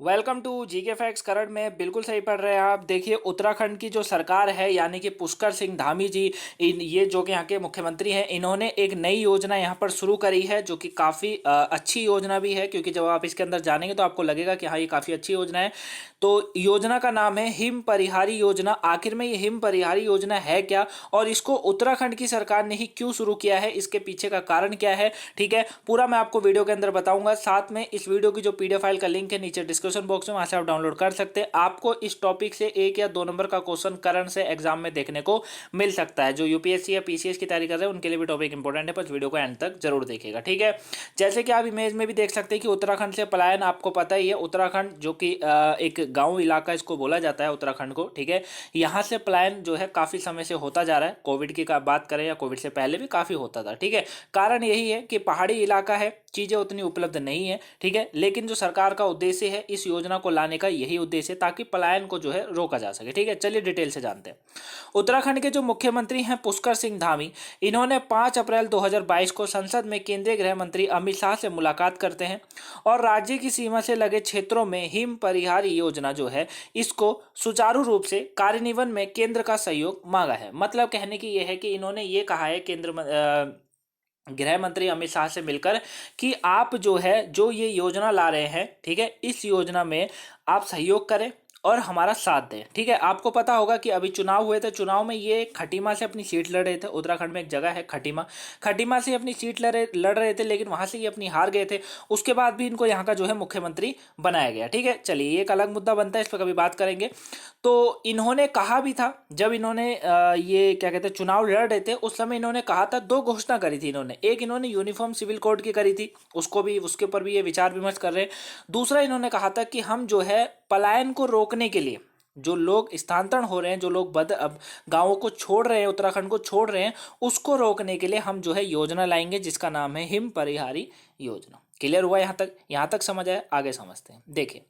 Welcome to GK facts current में बिल्कुल सही पढ़ रहे हैं आप। देखिए, उत्तराखंड की जो सरकार है यानी कि पुष्कर सिंह धामी जी, ये जो कि यहाँ के मुख्यमंत्री हैं, इन्होंने एक नई योजना यहाँ पर शुरू करी है जो कि काफ़ी अच्छी योजना भी है। क्योंकि जब आप इसके अंदर जानेंगे तो आपको लगेगा कि हाँ, ये काफ़ी अच्छी योजना है। तो योजना का नाम है हिम परिहारी योजना। आखिर में ये हिम परिहारी योजना है क्या, और इसको उत्तराखंड की सरकार ने ही क्यों शुरू किया है, इसके पीछे का कारण क्या है, ठीक है, पूरा मैं आपको वीडियो के अंदर बताऊंगा। साथ में इस वीडियो की जो पीडीएफ फाइल का लिंक है नीचे डिस्क्रिप्शन बॉक्स में, वहां से आप डाउनलोड कर सकते हैं। आपको इस टॉपिक से 1 या 2 नंबर का क्वेश्चन करंट से एग्जाम में देखने को मिल सकता है। जो यूपीएससी या पीसीएस की तैयारी कर रहे हैं उनके लिए भी टॉपिक इंपॉर्टेंट है, पर वीडियो को एंड तक जरूर देखिएगा, ठीक है। जैसे कि आप इमेज में भी देख सकते हैं कि उत्तराखंड से पलायन, आपको पता ही है, उत्तराखंड जो कि एक गांव इलाका इसको बोला जाता है उत्तराखंड को, ठीक है। यहाँ से पलायन जो है काफी समय से होता जा रहा है। कोविड की बात करें या कोविड से पहले भी काफी होता था, ठीक है। कारण यही है कि पहाड़ी इलाका है, चीजें उतनी उपलब्ध नहीं है, ठीक है। लेकिन जो सरकार का उद्देश्य है इस योजना को लाने का, यही उद्देश्य है ताकि पलायन को जो है रोका जा सके, ठीक है। चलिए डिटेल से जानते हैं। उत्तराखंड के जो मुख्यमंत्री हैं पुष्कर सिंह धामी, इन्होंने 5 अप्रैल 2022 को संसद में केंद्रीय गृह मंत्री अमित शाह से मुलाकात करते हैं और राज्य की सीमा से लगे क्षेत्रों में हिम परिहारी योजना जो है इसको सुचारू रूप से कार्यान्वयन में केंद्र का सहयोग मांगा है। मतलब कहने की यह है कि इन्होंने ये कहा है गृह मंत्री अमित शाह से मिलकर कि आप जो है जो ये योजना ला रहे हैं, ठीक है, इस योजना में आप सहयोग करें और हमारा साथ दें, ठीक है। आपको पता होगा कि अभी चुनाव हुए थे, चुनाव में ये खटीमा से अपनी सीट लड़ रहे थे। उत्तराखंड में एक जगह है खटीमा, खटीमा से अपनी सीट लड़ रहे थे, लेकिन वहां से ये अपनी हार गए थे। उसके बाद भी इनको यहाँ का जो है मुख्यमंत्री बनाया गया, ठीक है। चलिए, ये एक अलग मुद्दा बनता है, इस पर कभी बात करेंगे। तो इन्होंने कहा भी था, जब इन्होंने ये क्या कहते हैं चुनाव लड़ रहे थे, उस समय इन्होंने कहा था, 2 घोषणा करी थी इन्होंने। एक इन्होंने यूनिफॉर्म सिविल कोड की करी थी, उसको भी, उसके ऊपर भी ये विचार विमर्श कर रहे हैं। दूसरा इन्होंने कहा था कि हम जो है पलायन को रोकने के लिए, जो लोग स्थानांतरण हो रहे हैं, जो लोग अब गांवों को छोड़ रहे हैं, उत्तराखंड को छोड़ रहे हैं, उसको रोकने के लिए हम जो है योजना लाएंगे जिसका नाम है हिम परिहारी योजना। क्लियर हुआ यहाँ तक? यहाँ तक समझ आया? आगे समझते हैं। देखिए,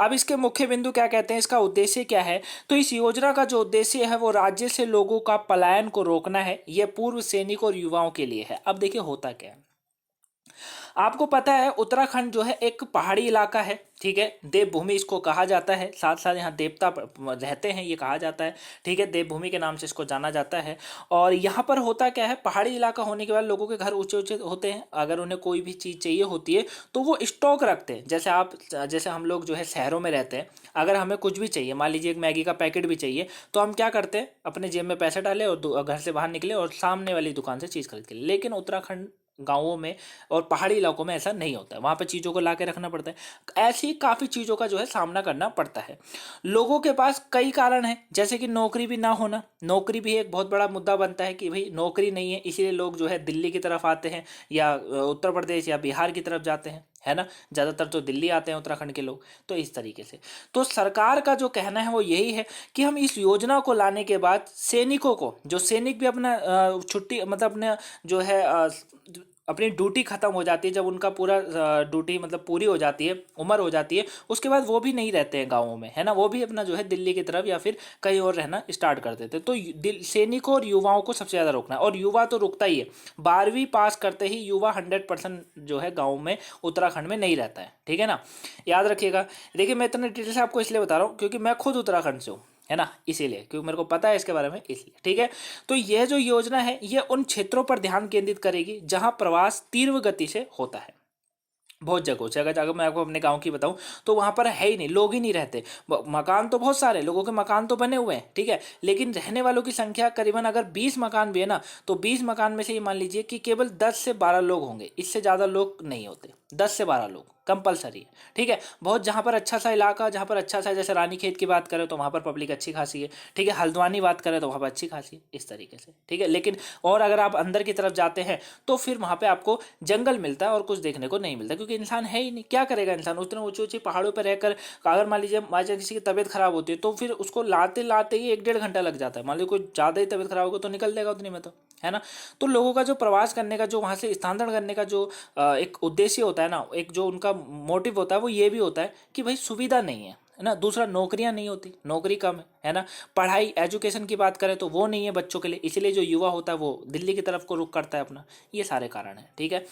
अब इसके मुख्य बिंदु क्या कहते हैं, इसका उद्देश्य क्या है। तो इस योजना का जो उद्देश्य है वो राज्य से लोगों का पलायन को रोकना है। यह पूर्व सैनिक और युवाओं के लिए है। अब देखिए होता क्या है, आपको पता है उत्तराखंड जो है एक पहाड़ी इलाका है, ठीक है। देवभूमि इसको कहा जाता है, साथ साथ यहाँ देवता रहते हैं, ये कहा जाता है, ठीक है। देवभूमि के नाम से इसको जाना जाता है। और यहाँ पर होता क्या है, पहाड़ी इलाका होने के बाद लोगों के घर ऊंचे ऊंचे होते हैं। अगर उन्हें कोई भी चीज़ चाहिए होती है तो वो स्टॉक रखते हैं। जैसे हम लोग जो है शहरों में रहते हैं, अगर हमें कुछ भी चाहिए, मान लीजिए एक मैगी का पैकेट भी चाहिए, तो हम क्या करते हैं, अपने जेब में पैसे डाले और घर से बाहर निकले और सामने वाली दुकान से चीज़ खरीद के लिए। लेकिन उत्तराखंड गांवों में और पहाड़ी इलाकों में ऐसा नहीं होता है, वहाँ पे चीज़ों को ला के रखना पड़ता है। ऐसी ही काफ़ी चीज़ों का जो है सामना करना पड़ता है। लोगों के पास कई कारण हैं, जैसे कि नौकरी भी ना होना। नौकरी भी एक बहुत बड़ा मुद्दा बनता है कि भाई नौकरी नहीं है, इसीलिए लोग जो है दिल्ली की तरफ आते हैं या उत्तर प्रदेश या बिहार की तरफ जाते हैं, है ना। ज़्यादातर तो दिल्ली आते हैं उत्तराखंड के लोग। तो इस तरीके से तो सरकार का जो कहना है वो यही है कि हम इस योजना को लाने के बाद सैनिकों को, जो सैनिक भी अपना छुट्टी, मतलब अपने जो है अपनी ड्यूटी खत्म हो जाती है, जब उनका पूरा ड्यूटी मतलब पूरी हो जाती है, उम्र हो जाती है, उसके बाद वो भी नहीं रहते हैं गाँवों में, है ना। वो भी अपना जो है दिल्ली की तरफ या फिर कहीं और रहना स्टार्ट कर देते। तो सैनिकों और युवाओं को सबसे ज़्यादा रोकना है, और युवा तो रुकता ही है। 12वीं पास करते ही युवा 100% जो है गाँव में, उत्तराखंड में नहीं रहता है, ठीक है ना। याद रखिएगा। देखिए, मैं इतने डिटेल से आपको इसलिए बता रहा हूँ क्योंकि मैं खुद उत्तराखंड से हूँ, है ना, इसीलिए, क्योंकि मेरे को पता है इसके बारे में, इसलिए, ठीक है। तो यह जो योजना है ये उन क्षेत्रों पर ध्यान केंद्रित करेगी जहां प्रवास तीव्र गति से होता है। बहुत जगहों से, अगर मैं आपको अपने गांव की बताऊं तो वहां पर है ही नहीं, लोग ही नहीं रहते। मकान तो बहुत सारे लोगों के मकान तो बने हुए हैं, ठीक है, लेकिन रहने वालों की संख्या करीबन, अगर 20 मकान भी है ना, तो 20 मकान में से ये मान लीजिए कि केवल 10 से 12 लोग होंगे, इससे ज़्यादा लोग नहीं होते। 10 से 12 लोग कंपलसरी है, ठीक है। बहुत जहाँ पर अच्छा सा इलाका, जहाँ पर अच्छा सा, जैसे रानीखेत की बात करें तो वहाँ पर पब्लिक अच्छी खासी है, ठीक है। हल्द्वानी बात करें तो वहाँ पर अच्छी खासी है, इस तरीके से, ठीक है। लेकिन और अगर आप अंदर की तरफ जाते हैं तो फिर वहाँ पे आपको जंगल मिलता है और कुछ देखने को नहीं मिलता, क्योंकि इंसान है ही नहीं। क्या करेगा इंसान उतने ऊंची ऊंची पहाड़ों पर रहकर। अगर मान लीजिए किसी की तबीयत खराब होती है तो फिर उसको लाते लाते ही 1-1.5 घंटा लग जाता है। मान लीजिए कोई ज़्यादा ही तबीयत खराब होगा तो निकल जाएगा उतनी में, तो है ना। तो लोगों का जो प्रवास करने का, जो वहाँ से स्थानांतरण करने का जो एक उद्देश्य होता है ना, एक जो उनका मोटिव होता है वो ये भी होता है कि भाई सुविधा नहीं है ना। दूसरा, नौकरियां नहीं होती, नौकरी कम है ना। पढ़ाई एजुकेशन की बात करें तो वो नहीं है बच्चों के लिए, इसलिए जो युवा होता है वो दिल्ली की तरफ को रुख करता है अपना। ये सारे कारण हैं, ठीक है।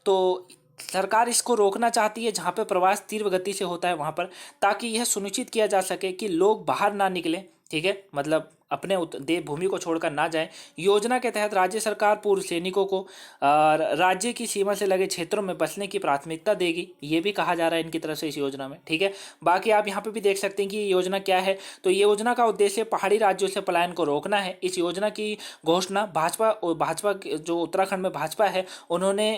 तो सरकार इसको रोकना चाहती है जहाँ पे प्रवास तीव्र गति से होता है वहाँ पर, ताकि यह सुनिश्चित किया जा सके कि लोग बाहर ना निकलें, ठीक है, मतलब अपने देवभूमि को छोड़कर ना जाएं। योजना के तहत राज्य सरकार पूर्व सैनिकों को राज्य की सीमा से लगे क्षेत्रों में बसने की प्राथमिकता देगी, ये भी कहा जा रहा है इनकी तरफ से इस योजना में, ठीक है। बाकी आप यहाँ पे भी देख सकते हैं कि ये योजना क्या है। तो ये योजना का उद्देश्य पहाड़ी राज्यों से पलायन को रोकना है। इस योजना की घोषणा भाजपा जो उत्तराखंड में भाजपा है उन्होंने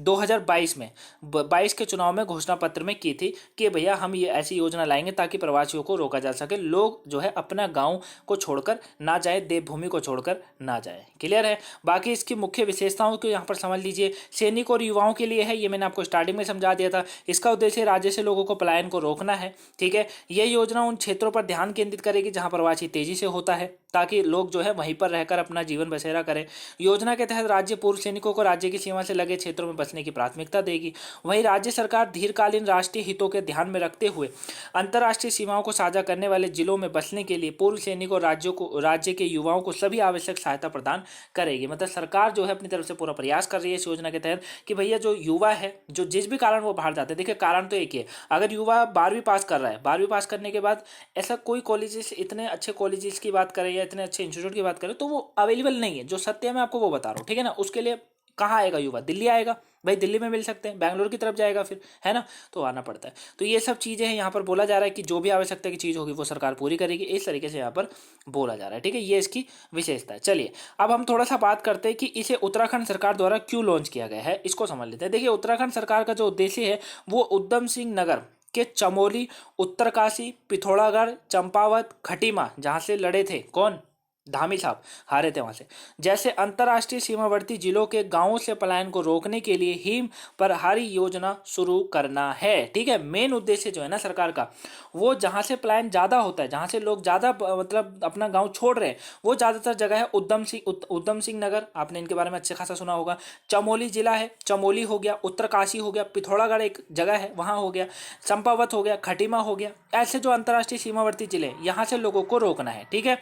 2022 में 22 के चुनाव में घोषणा पत्र में की थी कि भैया हम ये ऐसी योजना लाएंगे ताकि प्रवासियों को रोका जा सके, लोग जो है अपना गाँव को छोड़कर ना जाए, देवभूमि को छोड़कर ना जाए। क्लियर है। बाकी इसकी मुख्य विशेषताओं को यहाँ पर समझ लीजिए। सैनिक और युवाओं के लिए है, ये मैंने आपको स्टार्टिंग में समझा दिया था। इसका उद्देश्य राज्य से लोगों को पलायन को रोकना है, ठीक है। यह योजना उन क्षेत्रों पर ध्यान केंद्रित करेगी जहां प्रवासी तेजी से होता है, ताकि लोग जो है वहीं पर रहकर अपना जीवन बसेरा करें। योजना के तहत राज्य पूर्व सैनिकों को राज्य की सीमा से लगे क्षेत्रों में बसने की प्राथमिकता देगी। वहीं राज्य सरकार दीर्घकालीन राष्ट्रीय हितों के ध्यान में रखते हुए अंतर्राष्ट्रीय सीमाओं को साझा करने वाले जिलों में बसने के लिए पूर्व सैनिक और राज्य के युवाओं को सभी आवश्यक सहायता प्रदान करेगी। मतलब सरकार जो है अपनी तरफ से पूरा प्रयास कर रही है इस योजना के तहत कि भैया जो युवा है, जो जिस भी कारण वो बाहर जाते हैं, देखिए कारण तो एक ही है। अगर युवा 12वीं पास कर रहा है, 12वीं पास करने के बाद ऐसा कोई कॉलेजेस, इतने अच्छे कॉलेजेस की बात करें या इतने अच्छे इंस्टीट्यूट की बात करें तो वो अवेलेबल नहीं है। जो सत्य है मैं आपको वो बता रहा हूँ, ठीक है ना। उसके लिए कहाँ आएगा युवा? दिल्ली आएगा भाई, दिल्ली में मिल सकते हैं, बैंगलोर की तरफ जाएगा फिर, है ना, तो आना पड़ता है। तो ये सब चीज़ें हैं। यहाँ पर बोला जा रहा है कि जो भी आवश्यकता की चीज़ होगी वो सरकार पूरी करेगी, इस तरीके से यहाँ पर बोला जा रहा है, ठीक है। ये इसकी विशेषता है। चलिए अब हम थोड़ा सा बात करते हैं कि इसे उत्तराखंड सरकार द्वारा क्यों लॉन्च किया गया है, इसको समझ लेते हैं। देखिए उत्तराखंड सरकार का जो उद्देश्य है वो उधम सिंह नगर के चमोली, उत्तरकाशी, पिथौरागढ़, चंपावत, खटीमा, जहाँ से लड़े थे कौन, धामी साहब, हारे थे वहां से, जैसे अंतर्राष्ट्रीय सीमावर्ती जिलों के गांवों से पलायन को रोकने के लिए हिम प्रहारी योजना शुरू करना है, ठीक है। मेन उद्देश्य जो है ना सरकार का, वो जहां से पलायन ज्यादा होता है, जहां से लोग ज्यादा मतलब अपना गांव छोड़ रहे हैं, वो ज्यादातर जगह है उधम सिंह नगर, आपने इनके बारे में अच्छे खासा सुना होगा। चमोली जिला है, चमोली हो गया, उत्तरकाशी हो गया, पिथौरागढ़ एक जगह है वहां हो गया, चंपावत हो गया, खटीमा हो गया। ऐसे जो अंतर्राष्ट्रीय सीमावर्ती जिले, यहाँ से लोगों को रोकना है, ठीक है।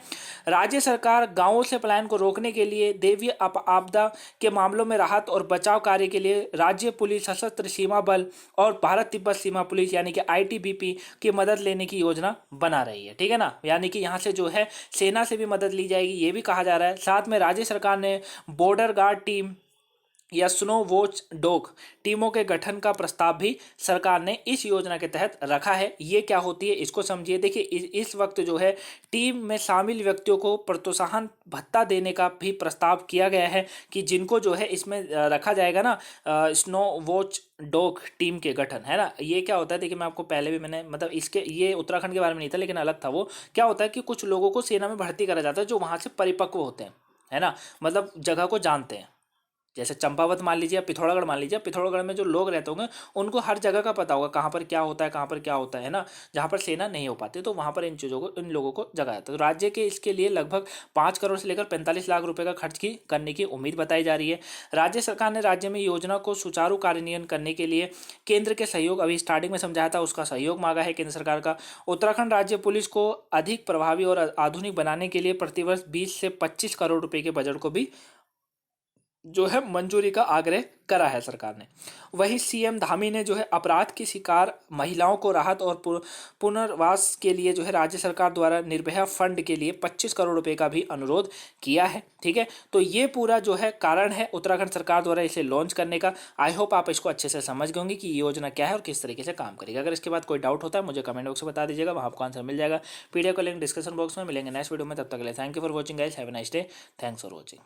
राज्य सरकार गांवों से पलायन को रोकने के लिए दैवीय आपदा के मामलों में राहत और बचाव कार्य के लिए राज्य पुलिस, सशस्त्र सीमा बल और भारत तिब्बत सीमा पुलिस यानी कि आईटीबीपी की मदद लेने की योजना बना रही है, ठीक है ना। यानी कि यहाँ से जो है सेना से भी मदद ली जाएगी, ये भी कहा जा रहा है। साथ में राज्य सरकार ने बॉर्डर गार्ड टीम या स्नो वॉच डॉग टीमों के गठन का प्रस्ताव भी सरकार ने इस योजना के तहत रखा है। ये क्या होती है इसको समझिए। देखिए इस वक्त जो है टीम में शामिल व्यक्तियों को प्रोत्साहन भत्ता देने का भी प्रस्ताव किया गया है कि जिनको जो है इसमें रखा जाएगा ना, स्नो वॉच डॉग टीम के गठन, है ना। ये क्या होता है, देखिए मैं आपको पहले भी मैंने मतलब इसके ये उत्तराखंड के बारे में नहीं था लेकिन अलग था। वो क्या होता है कि कुछ लोगों को सेना में भर्ती करा जाता है जो वहाँ से परिपक्व होते हैं, है ना, मतलब जगह को जानते हैं। जैसे चंपावत मान लीजिए, पिथौरागढ़ मान लीजिए, पिथौरागढ़ में जो लोग रहते होंगे उनको हर जगह का पता होगा, कहाँ पर क्या होता है, कहाँ पर क्या होता है ना। जहाँ पर सेना नहीं हो पाती तो वहाँ पर इन चीज़ों को, इन लोगों को जगह जाता है। तो राज्य के इसके लिए लगभग 5 करोड़ से लेकर 45 लाख रुपए का खर्च करने की उम्मीद बताई जा रही है। राज्य सरकार ने राज्य में योजना को सुचारू कार्यान्वयन करने के लिए केंद्र के सहयोग, अभी स्टार्टिंग में समझाया था, उसका सहयोग मांगा है केंद्र सरकार का। उत्तराखंड राज्य पुलिस को अधिक प्रभावी और आधुनिक बनाने के लिए प्रतिवर्ष 20 से 25 करोड़ रुपए के बजट को भी जो है मंजूरी का आग्रह करा है सरकार ने। वहीं सीएम धामी ने जो है अपराध की शिकार महिलाओं को राहत और पुनर्वास के लिए जो है राज्य सरकार द्वारा निर्भया फंड के लिए 25 करोड़ रुपए का भी अनुरोध किया है, ठीक है। तो ये पूरा जो है कारण है उत्तराखंड सरकार द्वारा इसे लॉन्च करने का। आई होप आप इसको अच्छे से समझ गए होंगे कि ये योजना क्या है और किस तरीके से काम करेगी। अगर इसके बाद कोई डाउट होता है मुझे कमेंट बॉक्स में बता दीजिएगा, वहाँ आपको आंसर मिल जाएगा। पीडीएफ का लिंक डिस्क्रिप्शन बॉक्स में मिलेंगे। नेक्स्ट वीडियो में, तब तक के लिए thank you for watching guys, have a nice day, thanks for watching.